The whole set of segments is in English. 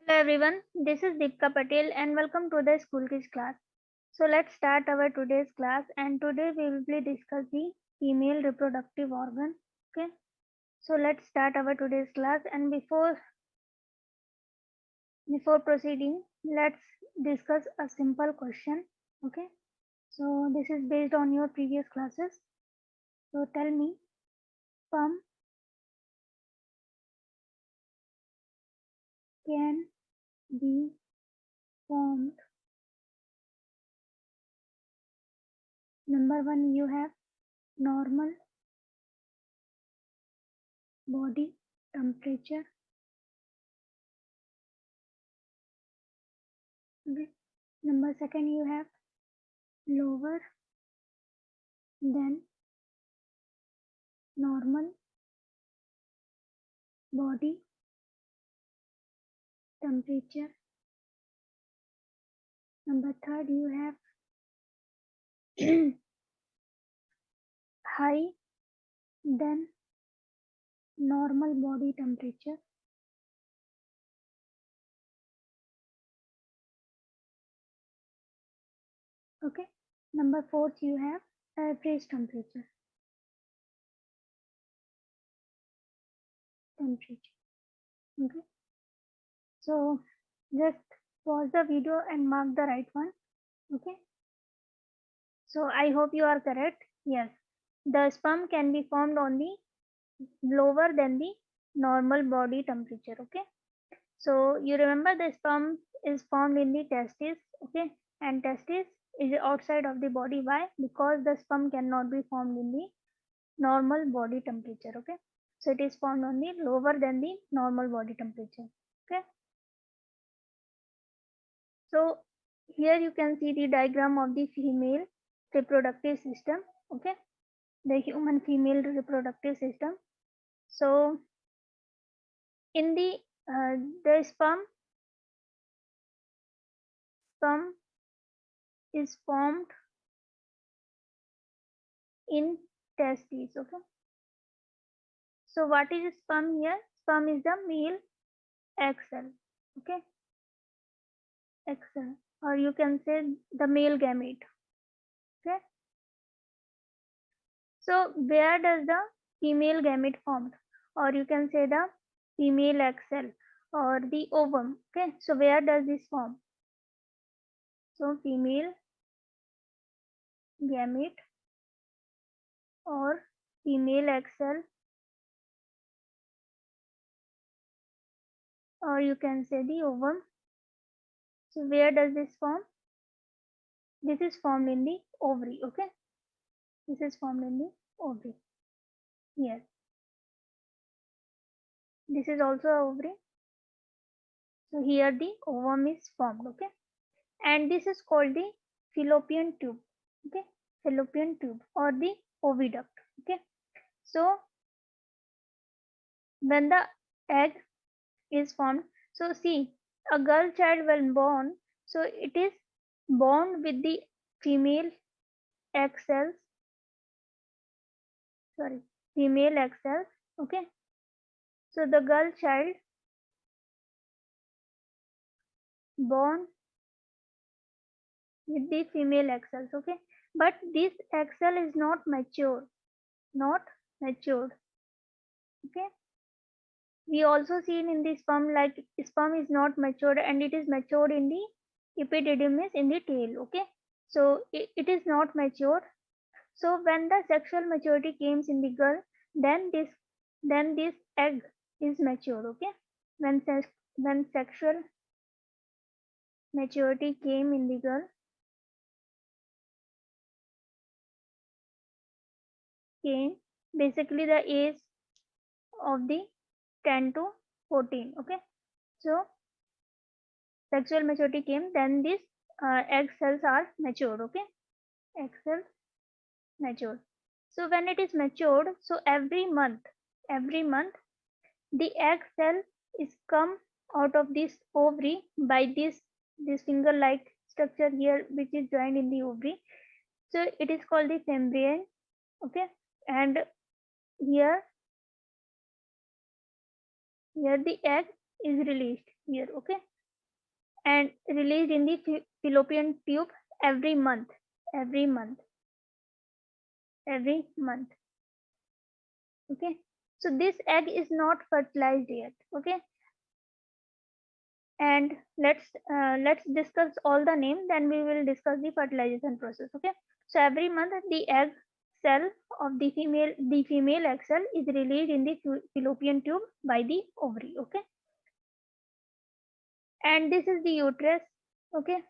Hello everyone, this is Deepika Patel and welcome to the School Quiz class. So let's start our today's class and today we will be discussing female reproductive organ. Okay, so let's start our today's class and before proceeding, let's discuss a simple question. Okay, so this is based on your previous classes. So tell me, sperm can be formed. Number one, you have normal body temperature. Okay. Number second, you have lower than normal body temperature. Number third, you have high than normal body temperature. Okay. Number fourth, you have average temperature. Okay. So just pause the video and mark the right one. Okay. So I hope you are correct. Yes. The sperm can be formed on the lower than the normal body temperature. Okay. So you remember the sperm is formed in the testis, okay, and testis is outside of the body. Why? Because the sperm cannot be formed in the normal body temperature, okay. So it is formed on the lower than the normal body temperature, okay. So here you can see the diagram of the female reproductive system, okay, the human female reproductive system. So in the sperm is formed in testes, okay. So what is sperm here? Sperm is the male egg cell, okay, egg cell, or you can say the male gamete, okay. So where does the female gamete formed, or you can say the female egg cell or the ovum, okay. So where does this form? So female gamete or female egg cell, or you can say the ovum. So where does this form? This is formed in the ovary, okay. This is formed in the ovary. Yes. This is also a ovary. So here the ovum is formed, okay. And this is called the fallopian tube, okay. Fallopian tube or the oviduct, okay. So when the egg is formed, so see, a girl child when born, so it is born with the female egg cells, sorry, female egg cells, okay. So the girl child born with the female egg cells, okay. But this egg cell is not mature, not matured, okay. We also seen in the sperm like sperm is not matured and it is matured in the epididymis in the tail, okay. So it is not matured. So when the sexual maturity comes in the girl, then this egg is matured, okay. when when sexual maturity came in the girl, came basically the age of the 10 to 14, okay. So sexual maturity came, then these egg cells are matured, okay. Egg cells matured. So when it is matured, so every month the egg cell is come out of this ovary by this finger like structure here which is joined in the ovary. So it is called the membrane, okay. And here here the egg is released here, okay. and released in the fallopian tube every month. Every month. Every month. Okay. So this egg is not fertilized yet. Okay. And let's discuss all the name, then we will discuss the fertilization process. Okay. So every month the egg cell of the female egg cell is released in the fallopian tube by the ovary. Okay. And this is the uterus. Okay.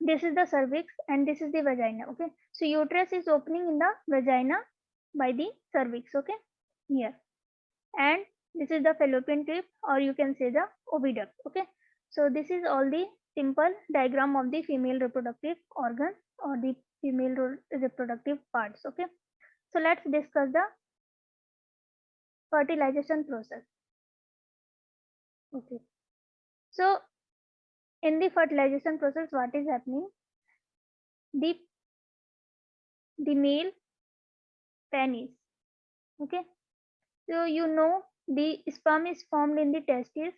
This is the cervix and this is the vagina. Okay. So uterus is opening in the vagina by the cervix. Okay. Here. And this is the fallopian tube, or you can say the oviduct. Okay. So this is all the simple diagram of the female reproductive organs or the female reproductive parts. Okay. So let's discuss the fertilization process. Okay. So in the fertilization process, what is happening? The male penis. Okay. So you know the sperm is formed in the testes,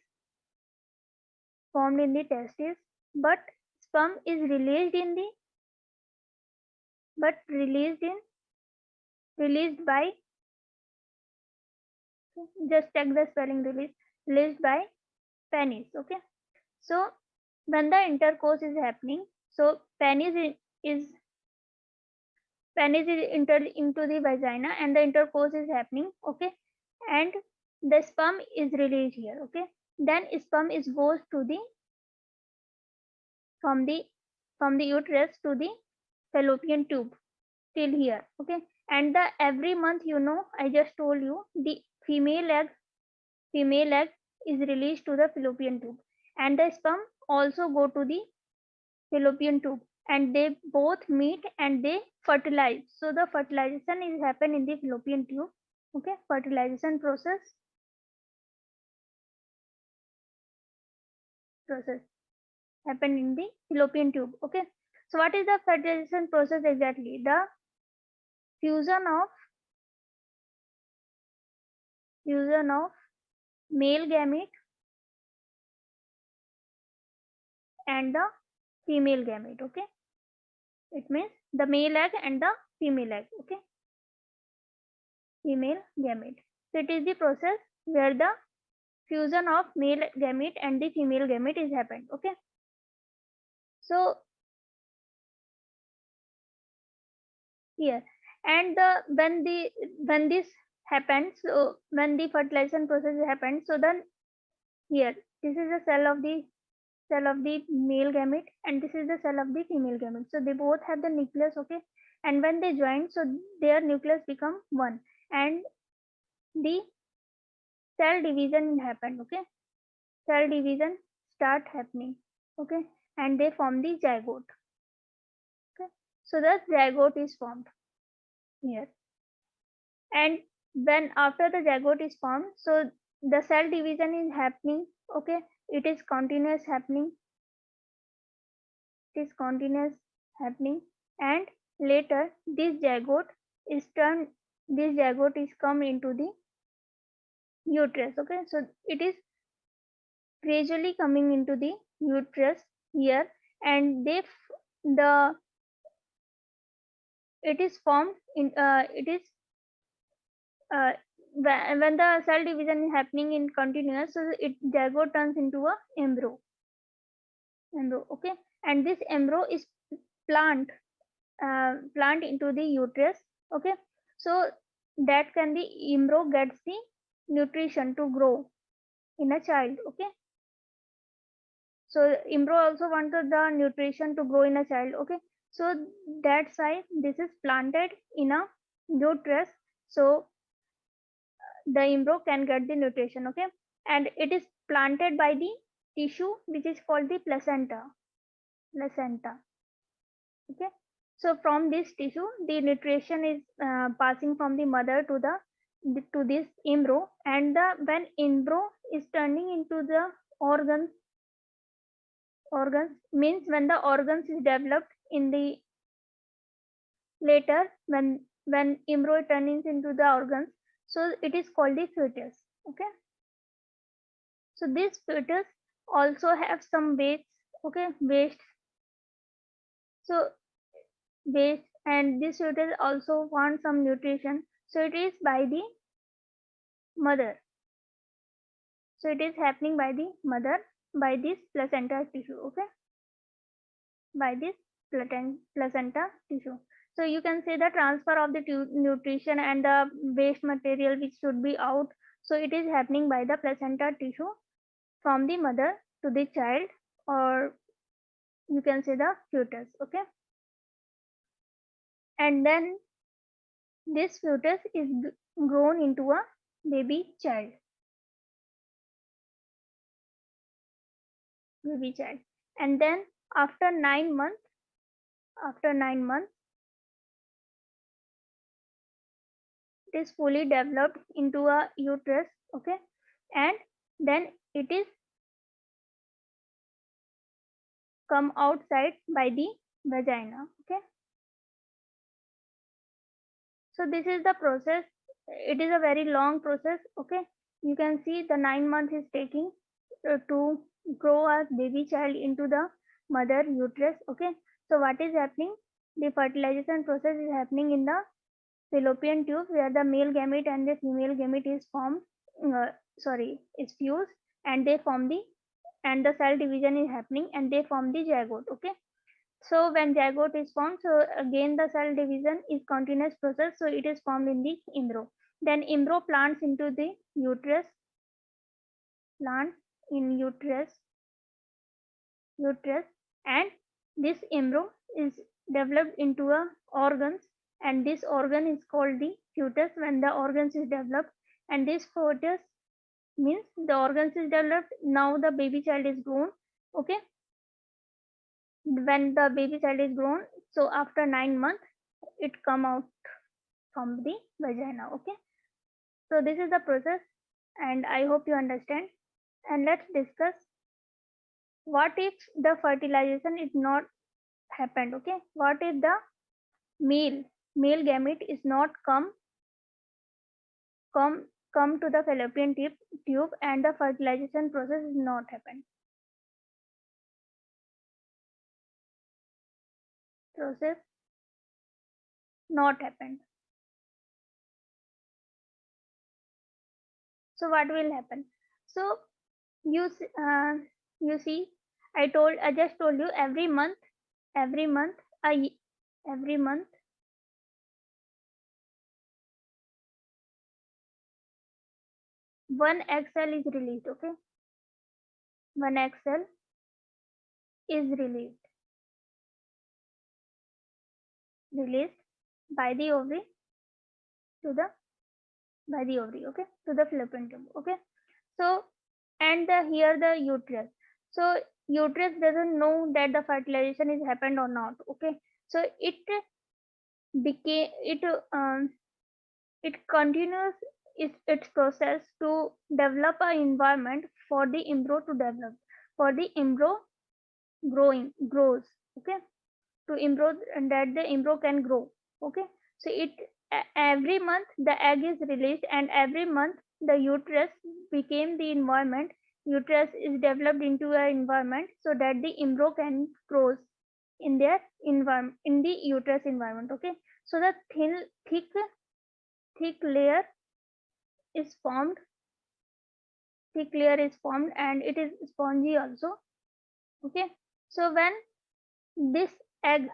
but sperm is released in the released by, just check the spelling, released by penis. Okay. So when the intercourse is happening, so is penis is entered into the vagina and the intercourse is happening. Okay. And the sperm is released here. Okay. Then sperm is goes to the from the uterus to the fallopian tube till here. Okay. And the every month, I just told you, the female egg is released to the fallopian tube and the sperm also go to the fallopian tube and they both meet and they fertilize. So the fertilization is happen in the fallopian tube. Okay. Fertilization process happen in the fallopian tube. Okay. So what is the fertilization process exactly? The fusion of male gamete and the female gamete. Okay. It means the male egg and the female egg. Okay. Female gamete. So it is the process where the fusion of male gamete and the female gamete is happened. Okay. So here, and when this happens, so when the fertilization process happens, so then here this is the cell of the male gamete and this is the cell of the female gamete. So they both have the nucleus. Okay. And when they join, so their nucleus become one and the cell division happened. Okay. Cell division start happening. Okay. And they form the zygote. Okay. So the zygote is formed here. And when after the zygote is formed, so the cell division is happening. Okay. It is continuous happening. And later this zygote is come into the uterus. Okay. So it is gradually coming into the uterus here and it is formed in it is when the cell division is happening in continuous, so zygote turns into a embryo. Okay. And this embryo is plant into the uterus. Okay. So that can the embryo gets the nutrition to grow in a child. Okay. So embryo also wanted the nutrition to grow in a child. Okay. So that's why this is planted in a uterus. So the embryo can get the nutrition. Okay. And it is planted by the tissue which is called the placenta. Okay. So from this tissue, the nutrition is passing from the mother to this embryo, and when embryo is turning into the organs means when the organs is developed in the later, when embryo turns into the organs, so it is called the fetus. Okay. So this fetus also have some waste, okay, waste. So waste, and this uterus also want some nutrition, so it is by the mother. So it is happening by the mother, by this placenta tissue, okay, by this placenta tissue. So you can say the transfer of the nutrition and the waste material which should be out. So it is happening by the placenta tissue from the mother to the child, or you can say the fetus, okay. And then this fetus is grown into a baby child, and then after 9 months, after 9 months, it is fully developed into a uterus, okay, and then it is come outside by the vagina, okay. So this is the process. It is a very long process, okay. You can see the 9 months is taking to grow a baby child into the mother uterus, okay. So what is happening, the fertilization process is happening in the fallopian tube, where the male gamete and the female gamete is formed, uh, is fused, and they form the, and the cell division is happening, and they form the zygote, okay. So when zygote is formed, so again the cell division is continuous process, so it is formed in the embryo. Then embryo plants into the uterus, plants in uterus, and this embryo is developed into a organs, and this organ is called the fetus when the organs is developed. And this fetus means the organs is developed, now the baby child is grown, okay. When the baby child is grown, so after 9 months it come out from the vagina, okay. So this is the process, and I hope you understand. And let's discuss, what if the fertilization is not happened, okay. What if the male male gamete is not come come to the fallopian tube, and the fertilization process is not happened, process not happened. So what will happen? So you you see, I just told you, every month a every month one egg cell is released, okay. One egg cell is released by the ovary to the okay, to the fallopian tube, okay. So and the here the uterus, so uterus doesn't know that the fertilization is happened or not, okay. So became it it continues its process to develop an environment for the embryo to develop, for the embryo grows, okay, to embryo, and that the embryo can grow, okay. So every month the egg is released, and every month the uterus became the environment, uterus is developed into an environment, so that the embryo can grows in their environment, in the uterus environment, okay. So the thick layer is formed, and it is spongy also, okay. So when this egg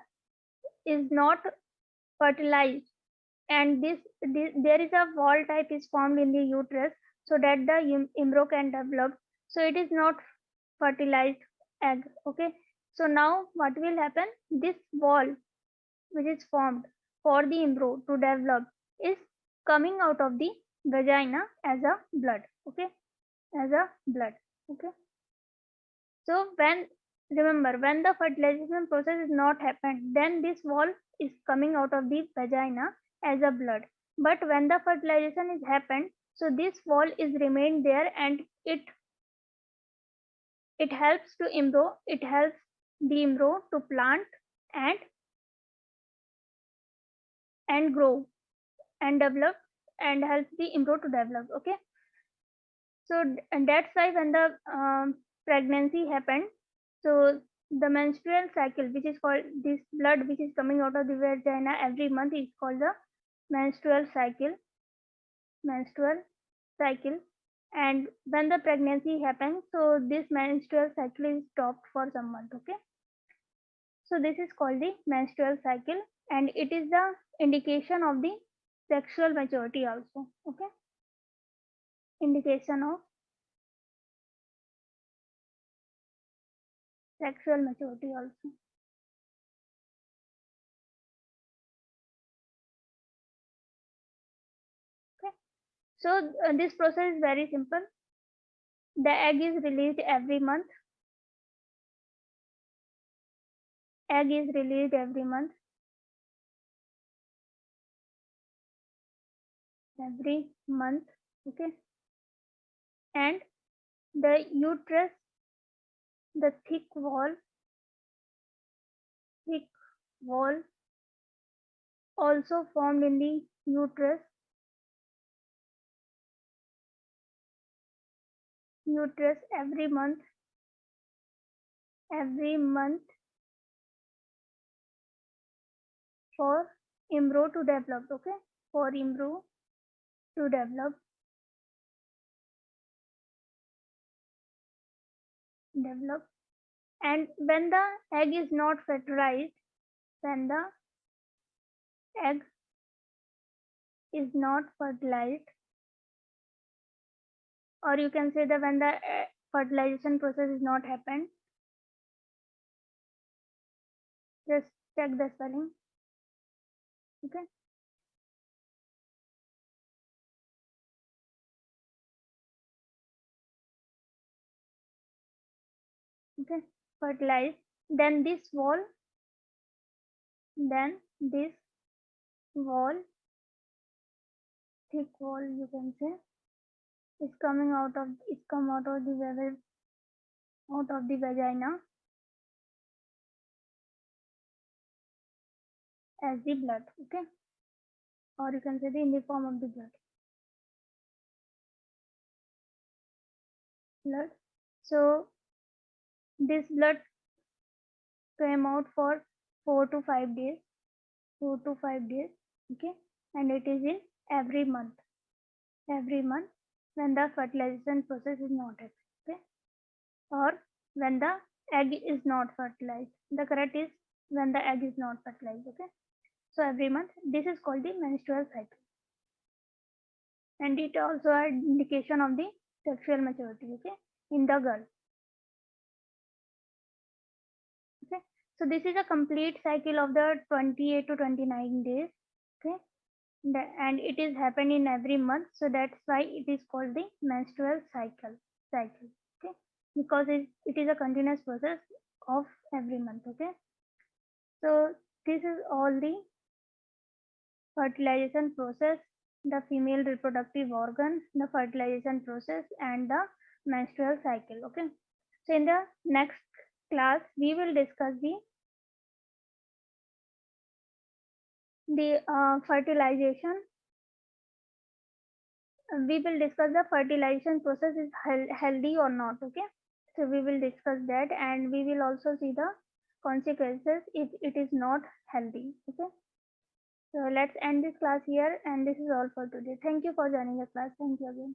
is not fertilized, and there is a wall type is formed in the uterus, so that the embryo can develop, so it is not fertilized egg, okay. So now what will happen, this wall which is formed for the embryo to develop is coming out of the vagina as a blood, okay, as a blood, okay. So when, remember, when the fertilization process is not happened, then this wall is coming out of the vagina as a blood. But when the fertilization is happened, so this wall is remained there, and it helps to embryo, it helps the embryo to plant and grow and develop, and helps the embryo to develop, okay. So and that's why when the pregnancy happened, so the menstrual cycle, which is called this blood which is coming out of the vagina every month, is called the menstrual cycle. Menstrual cycle. And when the pregnancy happens, so this menstrual cycle is stopped for some month. Okay, so this is called the menstrual cycle, and it is the indication of the sexual maturity also. Okay, indication of sexual maturity also. Okay, so this process is very simple. The egg is released every month. Egg is released every month. Every month. Okay, and the uterus, the thick wall also formed in the uterus every month for embryo to develop. Okay, for embryo to develop. And when the egg is not fertilized, when the egg is not fertilized, or you can say that when the fertilization process is not happened, just check the spelling. Okay, okay, fertilized, then this wall, thick wall, you can say, is come out of the vagina as the blood. Okay, or you can say in the form of the blood. So this blood came out for 4 to 5 days. 4 to 5 days. Okay, and it is in every month. Every month when the fertilization process is not happening. Okay, or when the egg is not fertilized. The correct is when the egg is not fertilized. Okay, so every month. This is called the menstrual cycle, and it also an indication of the sexual maturity. Okay, in the girl. Okay, so this is a complete cycle of the 28 to 29 days. Okay, and it is happened in every month, so that's why it is called the menstrual cycle. Okay, because it is a continuous process of every month. Okay, so this is all the fertilization process, the female reproductive organ, the fertilization process, and the menstrual cycle. Okay, so in the next class we will discuss the fertilization. We will discuss the fertilization process is healthy or not. Okay, so we will discuss that, and we will also see the consequences if it is not healthy. Okay, so let's end this class here, and this is all for today. Thank you for joining the class. Thank you again.